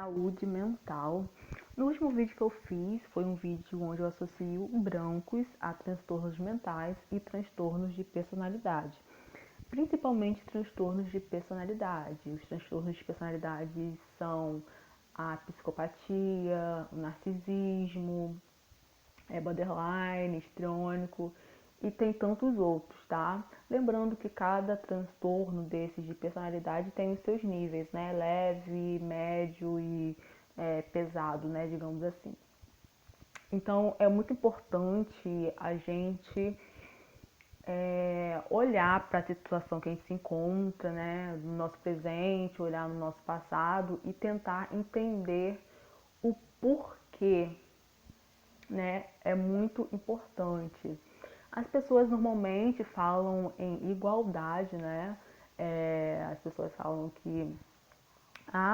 saúde mental. No último vídeo que eu fiz foi um vídeo onde eu associo brancos a transtornos mentais e transtornos de personalidade. Principalmente transtornos de personalidade. Os transtornos de personalidade são a psicopatia, o narcisismo, borderline, histriônico e tem tantos outros, tá? Lembrando que cada transtorno desses de personalidade tem os seus níveis, né? Leve, médio e pesado, né? Digamos assim. Então é muito importante a gente olhar para a situação que a gente se encontra, né? No nosso presente, olhar no nosso passado e tentar entender o porquê, né? É muito importante. As pessoas normalmente falam em igualdade, né? As pessoas falam que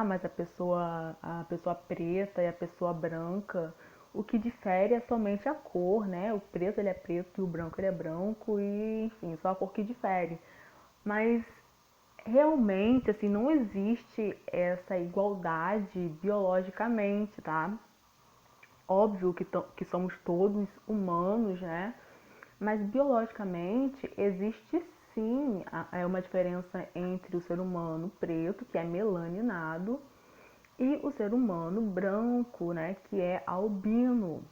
mas a pessoa preta e a pessoa branca, o que difere é somente a cor, né? O preto ele é preto e o branco ele é branco e enfim, só a cor que difere. Mas realmente assim não existe essa igualdade biologicamente, tá? Óbvio que somos todos humanos, né? Mas biologicamente existe sim uma diferença entre o ser humano preto, que é melaninado, e o ser humano branco, né, que é albino.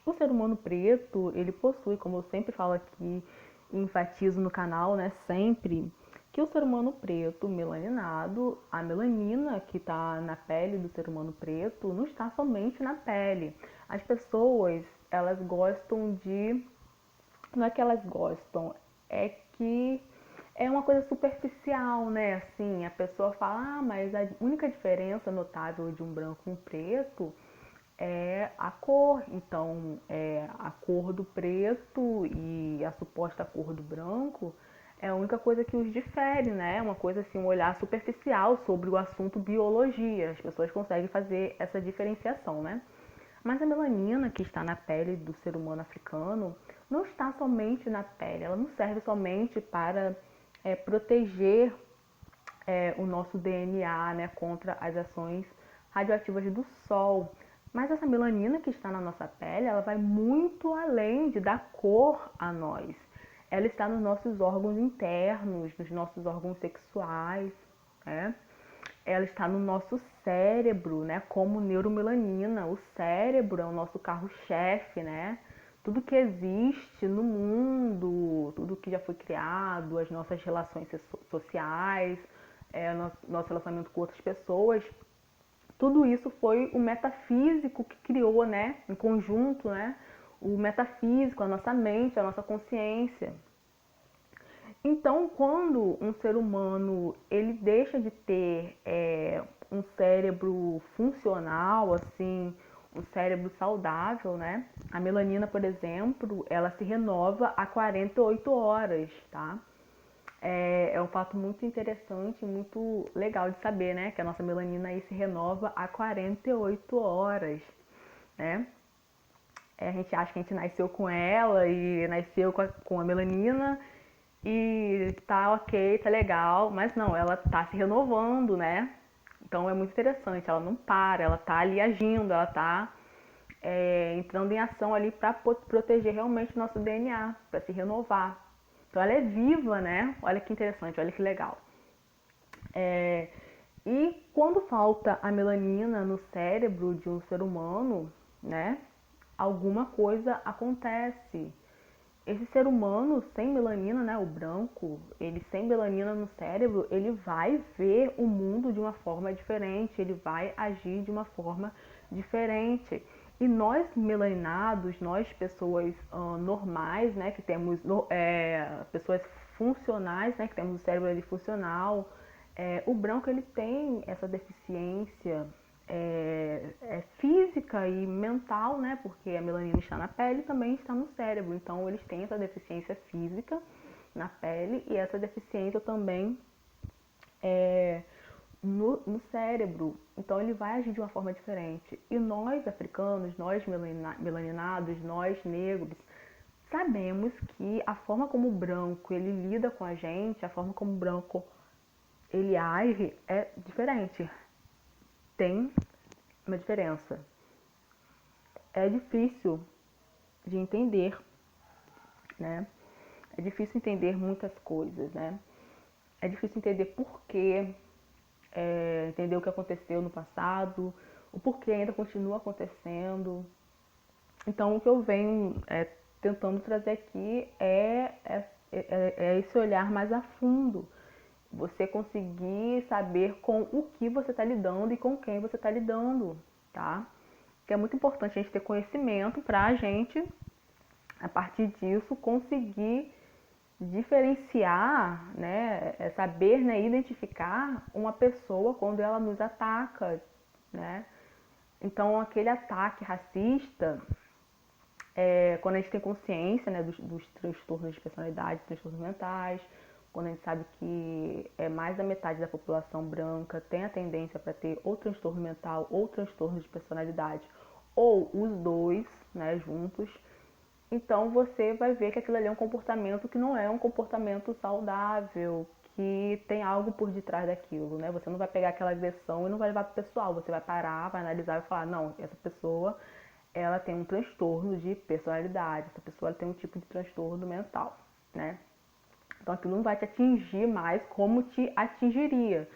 O ser humano preto, ele possui, como eu sempre falo aqui e enfatizo no canal, né, sempre, que o ser humano preto melaninado, a melanina que está na pele do ser humano preto, não está somente na pele. As pessoas, elas gostam de não é que elas gostam, é que é uma coisa superficial, né? Assim, a pessoa fala, mas a única diferença notável de um branco e um preto é a cor. Então, a cor do preto e a suposta cor do branco é a única coisa que os difere, né? Uma coisa assim, um olhar superficial sobre o assunto biologia. As pessoas conseguem fazer essa diferenciação, né? Mas a melanina que está na pele do ser humano africano não está somente na pele, ela não serve somente para proteger o nosso DNA, né, contra as ações radioativas do sol. Mas essa melanina que está na nossa pele, ela vai muito além de dar cor a nós. Ela está nos nossos órgãos internos, nos nossos órgãos sexuais, né? Ela está no nosso cérebro, né, como neuromelanina. O cérebro é o nosso carro-chefe, né? Tudo que existe no mundo, tudo que já foi criado, as nossas relações sociais, nosso relacionamento com outras pessoas, tudo isso foi o metafísico que criou, né, em conjunto, né, o metafísico, a nossa mente, a nossa consciência. Então, quando um ser humano ele deixa de ter um cérebro funcional, assim, um cérebro saudável, né? A melanina, por exemplo, ela se renova a 48 horas, tá? É um fato muito interessante, muito legal de saber, né? Que a nossa melanina aí se renova a 48 horas, né? A gente acha que a gente nasceu com ela e nasceu com a melanina e tá ok, tá legal, mas não, ela tá se renovando, né? Então é muito interessante, ela não para, ela tá ali agindo, ela tá entrando em ação ali para proteger realmente o nosso DNA, para se renovar. Então ela é viva, né? Olha que interessante, olha que legal. E quando falta a melanina no cérebro de um ser humano, né? Alguma coisa acontece. Esse ser humano sem melanina, né, o branco, ele sem melanina no cérebro, ele vai ver o mundo de uma forma diferente, ele vai agir de uma forma diferente. E nós melaninados, nós pessoas normais, né, que temos pessoas funcionais, né, que temos o cérebro ali funcional, o branco ele tem essa deficiência física e mental, né? Porque a melanina está na pele e também está no cérebro. Então eles têm essa deficiência física na pele e essa deficiência também no cérebro. Então ele vai agir de uma forma diferente. E nós africanos, nós melaninados, nós negros, sabemos que a forma como o branco ele lida com a gente, a forma como o branco ele age é diferente. tem uma diferença. É difícil de entender, né? É difícil entender muitas coisas, né? É difícil entender por quê, entender o que aconteceu no passado, o porquê ainda continua acontecendo. Então, o que eu venho tentando trazer aqui é esse olhar mais a fundo. Você conseguir saber com o que você está lidando e com quem você está lidando, tá? Que é muito importante a gente ter conhecimento para a gente, a partir disso, conseguir diferenciar, né, saber, né, identificar uma pessoa quando ela nos ataca, né? Então, aquele ataque racista, quando a gente tem consciência, né, dos transtornos de personalidade, transtornos mentais, quando a gente sabe que mais da metade da população branca tem a tendência para ter ou transtorno mental ou transtorno de personalidade, ou os dois, né, juntos, então você vai ver que aquilo ali é um comportamento que não é um comportamento saudável, que tem algo por detrás daquilo, né? Você não vai pegar aquela agressão e não vai levar para o pessoal, você vai parar, vai analisar e falar, não, essa pessoa ela tem um transtorno de personalidade, essa pessoa tem um tipo de transtorno mental, né? Então aquilo não vai te atingir mais como te atingiria,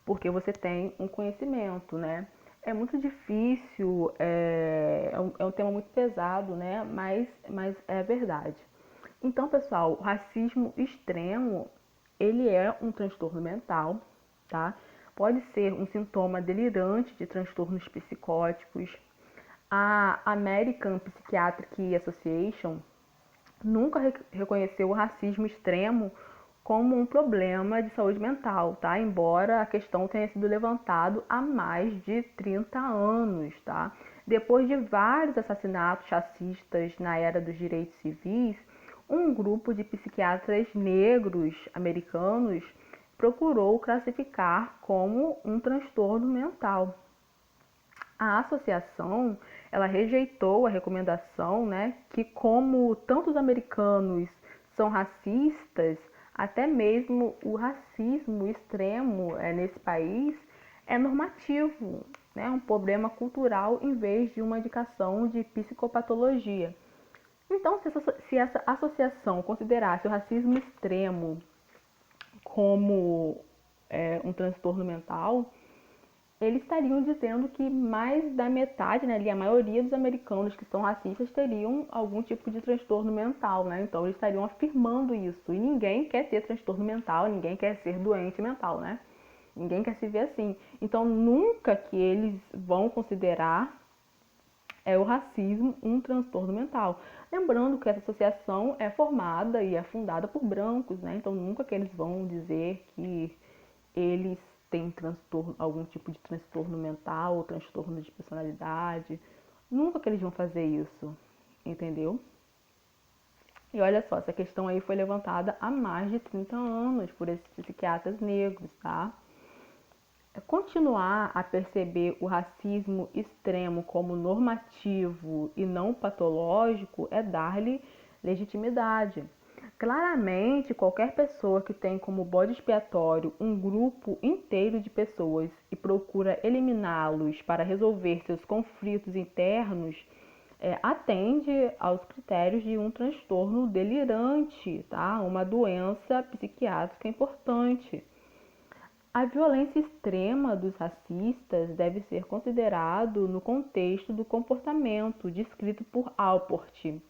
porque você tem um conhecimento, né? É muito difícil, é um tema muito pesado, né? Mas é verdade. Então, pessoal, o racismo extremo, ele é um transtorno mental, tá? Pode ser um sintoma delirante de transtornos psicóticos. A American Psychiatric Association nunca reconheceu o racismo extremo como um problema de saúde mental, tá? Embora a questão tenha sido levantada há mais de 30 anos, tá? Depois de vários assassinatos racistas na era dos direitos civis, um grupo de psiquiatras negros americanos procurou classificar como um transtorno mental. A associação, ela rejeitou a recomendação, né, que como tantos americanos são racistas, até mesmo o racismo extremo nesse país é normativo, né, um problema cultural em vez de uma indicação de psicopatologia. Então, se essa associação considerasse o racismo extremo como um transtorno mental, eles estariam dizendo que mais da metade, né, ali a maioria dos americanos que são racistas teriam algum tipo de transtorno mental, né? Então eles estariam afirmando isso. E ninguém quer ter transtorno mental, ninguém quer ser doente mental, né? Ninguém quer se ver assim. Então nunca que eles vão considerar o racismo um transtorno mental. Lembrando que essa associação é formada e é fundada por brancos, né? Então nunca que eles vão dizer que eles têm transtorno, algum tipo de transtorno mental ou transtorno de personalidade. Nunca que eles vão fazer isso, entendeu? E olha só, essa questão aí foi levantada há mais de 30 anos por esses psiquiatras negros, tá? Continuar a perceber o racismo extremo como normativo e não patológico é dar-lhe legitimidade. Claramente, qualquer pessoa que tem como bode expiatório um grupo inteiro de pessoas e procura eliminá-los para resolver seus conflitos internos, atende aos critérios de um transtorno delirante, tá? Uma doença psiquiátrica importante. A violência extrema dos racistas deve ser considerado no contexto do comportamento descrito por Alport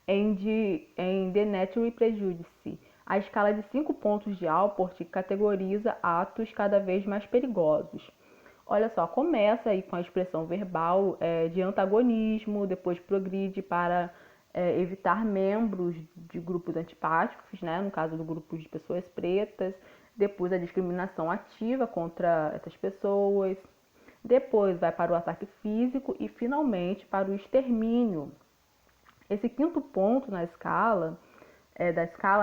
em The Nature Prejudice. A escala de 5 pontos de Alport categoriza atos cada vez mais perigosos. Olha só, começa aí com a expressão verbal de antagonismo, depois progride para evitar membros de grupos antipáticos, né, no caso do grupo de pessoas pretas, depois a discriminação ativa contra essas pessoas, depois vai para o ataque físico e finalmente para o extermínio. Esse quinto ponto na escala,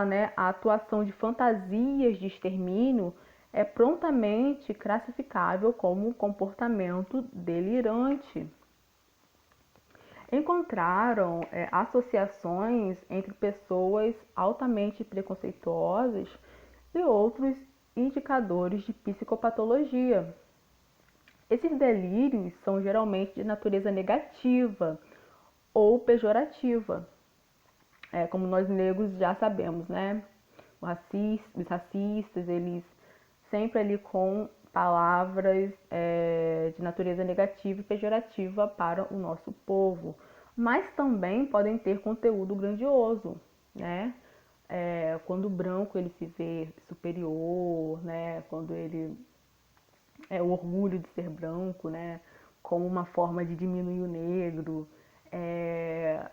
né, a atuação de fantasias de extermínio é prontamente classificável como comportamento delirante. Encontraram associações entre pessoas altamente preconceituosas e outros indicadores de psicopatologia. Esses delírios são geralmente de natureza negativa ou pejorativa, como nós negros já sabemos, né? Os racistas, eles sempre ali com palavras de natureza negativa e pejorativa para o nosso povo, mas também podem ter conteúdo grandioso, né? Quando o branco ele se vê superior, né? Quando ele o orgulho de ser branco, né? Como uma forma de diminuir o negro, é,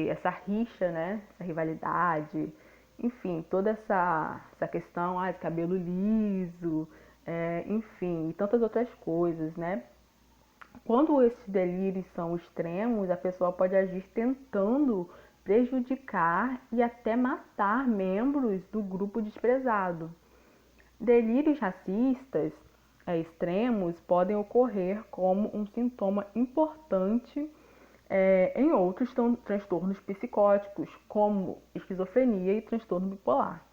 essa rixa, né? Essa rivalidade, enfim, toda essa questão de cabelo liso, enfim, e tantas outras coisas, né? Quando esses delírios são extremos, a pessoa pode agir tentando prejudicar e até matar membros do grupo desprezado. Delírios racistas extremos podem ocorrer como um sintoma importante em outros transtornos psicóticos, como esquizofrenia e transtorno bipolar.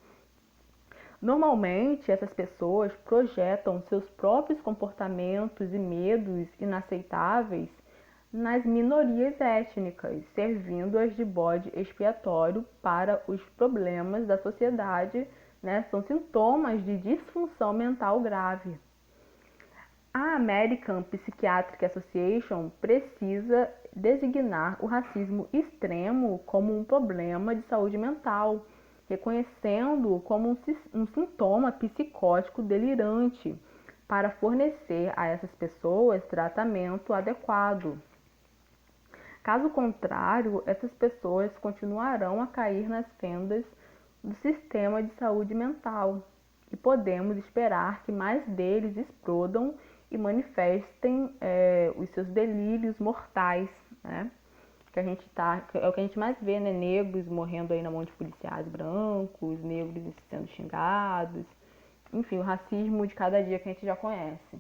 Normalmente, essas pessoas projetam seus próprios comportamentos e medos inaceitáveis nas minorias étnicas, servindo-as de bode expiatório para os problemas da sociedade, né? São sintomas de disfunção mental grave. A American Psychiatric Association precisa designar o racismo extremo como um problema de saúde mental, reconhecendo-o como um sintoma psicótico delirante, para fornecer a essas pessoas tratamento adequado. Caso contrário, essas pessoas continuarão a cair nas fendas do sistema de saúde mental e podemos esperar que mais deles explodam e manifestem os seus delírios mortais, né? É o que a gente mais vê, né? Negros morrendo aí na mão de policiais brancos, negros sendo xingados, enfim, o racismo de cada dia que a gente já conhece.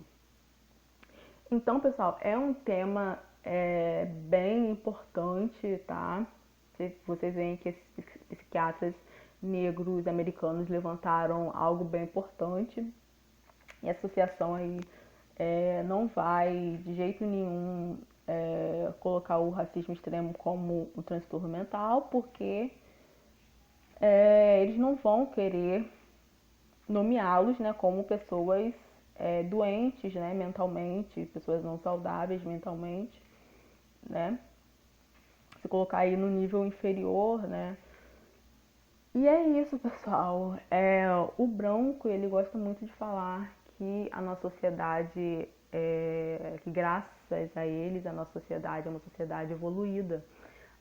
Então, pessoal, é um tema bem importante, tá? Vocês veem que esses psiquiatras negros americanos levantaram algo bem importante e a associação aí não vai de jeito nenhum colocar o racismo extremo como um transtorno mental, porque eles não vão querer nomeá-los, né, como pessoas doentes, né, mentalmente, pessoas não saudáveis mentalmente, né? Se colocar aí no nível inferior, né? E é isso, pessoal. O branco, ele gosta muito de falar que a nossa sociedade, que graças a eles, a nossa sociedade é uma sociedade evoluída.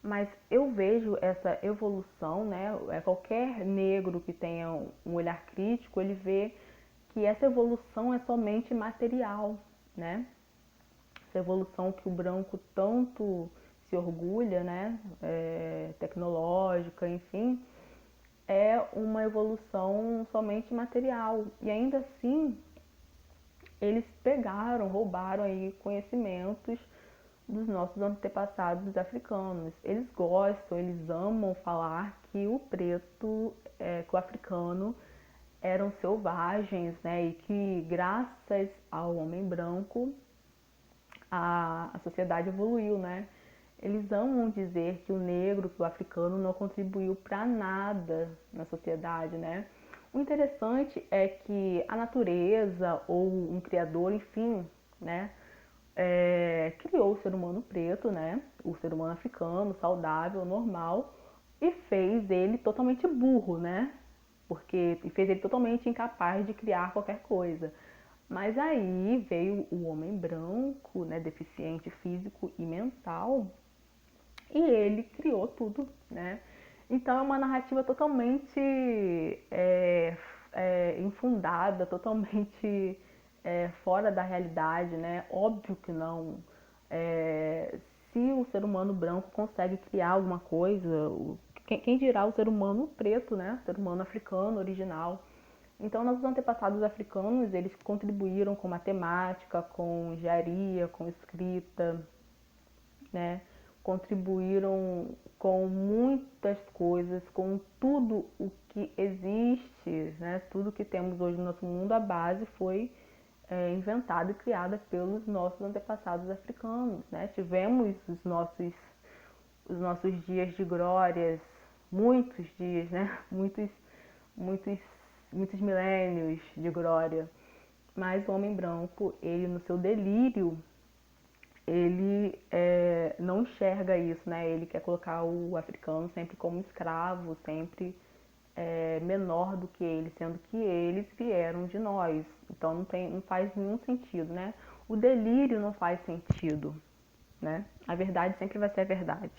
Mas eu vejo essa evolução, né? Qualquer negro que tenha um olhar crítico, ele vê que essa evolução é somente material, né? Essa evolução que o branco tanto se orgulha, né? Tecnológica, enfim, é uma evolução somente material. E ainda assim, eles pegaram, roubaram aí conhecimentos dos nossos antepassados africanos. Eles gostam, eles amam falar que o preto, que o africano eram selvagens, né? E que graças ao homem branco a sociedade evoluiu, né? Eles amam dizer que o negro, que o africano não contribuiu para nada na sociedade, né? O interessante é que a natureza ou um criador, enfim, né, criou o ser humano preto, né, o ser humano africano, saudável, normal, e fez ele totalmente burro, né? Porque fez ele totalmente incapaz de criar qualquer coisa. Mas aí veio o homem branco, né, deficiente físico e mental, e ele criou tudo, né? Então é uma narrativa totalmente infundada, totalmente fora da realidade, né? Óbvio que não. Se o ser humano branco consegue criar alguma coisa, quem dirá o ser humano preto, né? O ser humano africano, original. Então, nossos antepassados africanos, eles contribuíram com matemática, com engenharia, com escrita, né? Contribuíram com muitas coisas, com tudo o que existe, né? Tudo que temos hoje no nosso mundo, a base foi inventada e criada pelos nossos antepassados africanos, né? Tivemos os nossos dias de glórias, muitos dias, né? Muitos, muitos milênios de glória. Mas o homem branco, ele no seu delírio, ele não enxerga isso, né? Ele quer colocar o africano sempre como escravo, sempre menor do que ele, sendo que eles vieram de nós. Então não faz nenhum sentido, né? O delírio não faz sentido, né? A verdade sempre vai ser a verdade.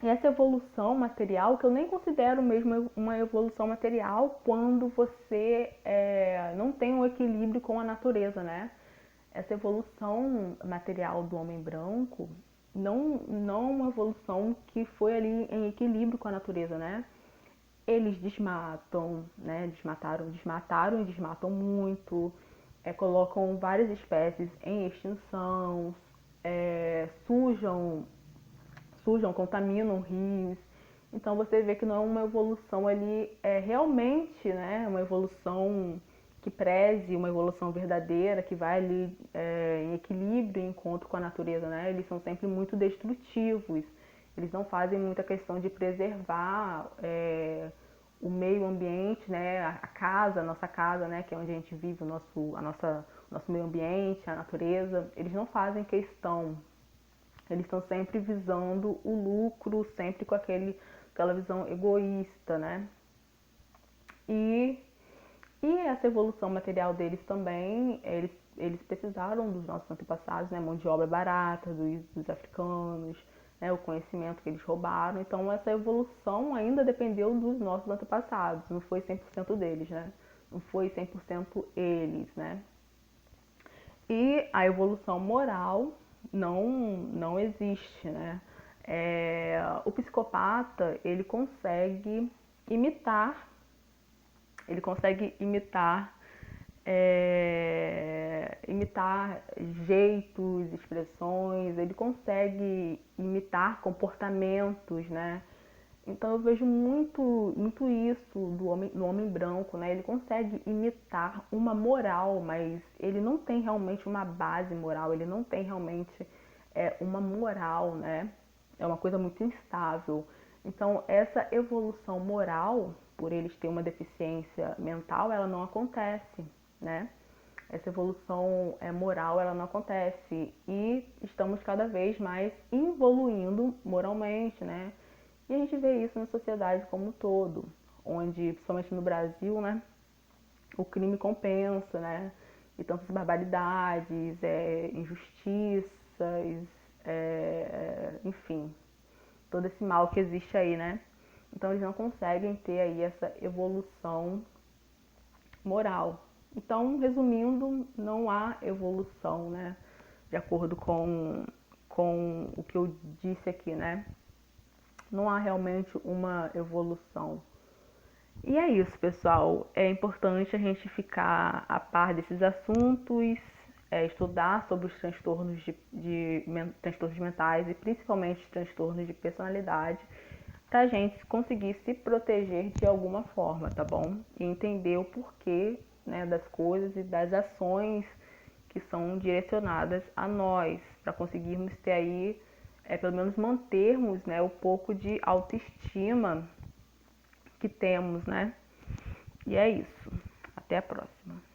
E essa evolução material, que eu nem considero mesmo uma evolução material quando você não tem um equilíbrio com a natureza, né? Essa evolução material do homem branco não uma evolução que foi ali em equilíbrio com a natureza, né? Eles desmatam, né? Desmataram e desmatam muito, colocam várias espécies em extinção, sujam, contaminam rios. Então você vê que não é uma evolução ali, realmente, né, uma evolução que preze, uma evolução verdadeira, que vai ali em equilíbrio, em encontro com a natureza, né? Eles são sempre muito destrutivos. Eles não fazem muita questão de preservar o meio ambiente, né? A casa, a nossa casa, né? Que é onde a gente vive, nosso meio ambiente, a natureza. Eles não fazem questão. Eles estão sempre visando o lucro, sempre com aquela visão egoísta, né? E essa evolução material deles também, eles precisaram dos nossos antepassados, né? Mão de obra barata dos africanos, né? O conhecimento que eles roubaram. Então essa evolução ainda dependeu dos nossos antepassados, não foi 100% deles, né? Não foi 100% eles, né? E a evolução moral não existe, né? O psicopata, imitar, ele consegue imitar jeitos, expressões, ele consegue imitar comportamentos, né? Então eu vejo muito isso no homem branco, né? Ele consegue imitar uma moral, mas ele não tem realmente uma base moral, ele não tem realmente uma moral, né? É uma coisa muito instável. Então essa evolução moral, por eles terem uma deficiência mental, ela não acontece, né? Essa evolução moral, ela não acontece e estamos cada vez mais evoluindo moralmente, né? E a gente vê isso na sociedade como um todo, onde, principalmente no Brasil, né, o crime compensa, né? E tantas barbaridades, injustiças, enfim, todo esse mal que existe aí, né? Então eles não conseguem ter aí essa evolução moral. Então, resumindo, não há evolução, né? De acordo com o que eu disse aqui, né? Não há realmente uma evolução. E é isso, pessoal. É importante a gente ficar a par desses assuntos, estudar sobre os transtornos transtornos mentais e principalmente transtornos de personalidade, para a gente conseguir se proteger de alguma forma, tá bom? E entender o porquê, né, das coisas e das ações que são direcionadas a nós, para conseguirmos ter aí, pelo menos mantermos, né, o pouco de autoestima que temos, né? E é isso. Até a próxima.